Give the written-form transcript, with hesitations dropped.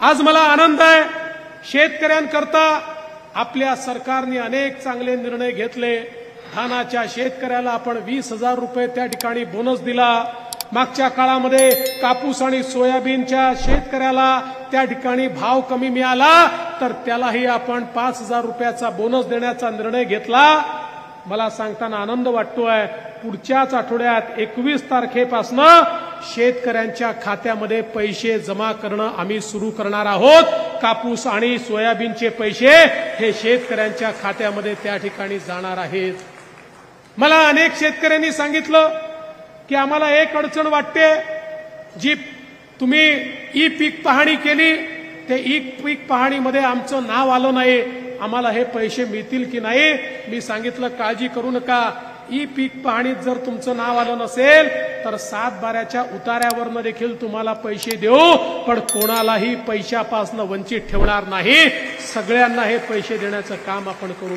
आज मला आनंद आहे, शेतकऱ्यांकरता आपल्या सरकारने अनेक चांगले निर्णय घेतले। धानाच्या शेतकऱ्याला आपण 20,000 रुपये त्या ठिकाणी बोनस दिला। मागच्या काळामध्ये कापूस आणि सोयाबीनच्या शेतकऱ्याला त्या ठिकाणी भाव कमी मिळाला तर त्यालाही आपण 5,000 रुपयाचा बोनस देण्याचा निर्णय घेतला। मला सांगताना आनंद वाटतोय, पुढच्याच आठवड्यात 21 तारखेपासून शेतकऱ्यांच्या खात्यामध्ये पैसे जमा करणं आम्ही सुरू करणार आहोत। कापूस आणि सोयाबीनचे पैसे हे शेतकऱ्यांच्या खात्यामध्ये त्या ठिकाणी जाणार आहेत। मला अनेक शेतकऱ्यांनी सांगितलं की आम्हाला एक अडचण वाटते, जी तुम्ही ई पीक पाहणी केली ते ई पीक पाहणीमध्ये आमचं नाव आलं नाही, आम्हाला हे पैसे मिळतील की नाही। मी सांगितलं काळजी करू नका, ई पीक पाहणीत जर तुमचं नाव आलं नसेल तर 7/12च्या उतार्यावरनं देखील तुम्हाला पैसे देऊ, पण कोणालाही पैशापासून वंचित ठेवणार नाही। सगळ्यांना हे पैसे देण्याचं काम आपण करू।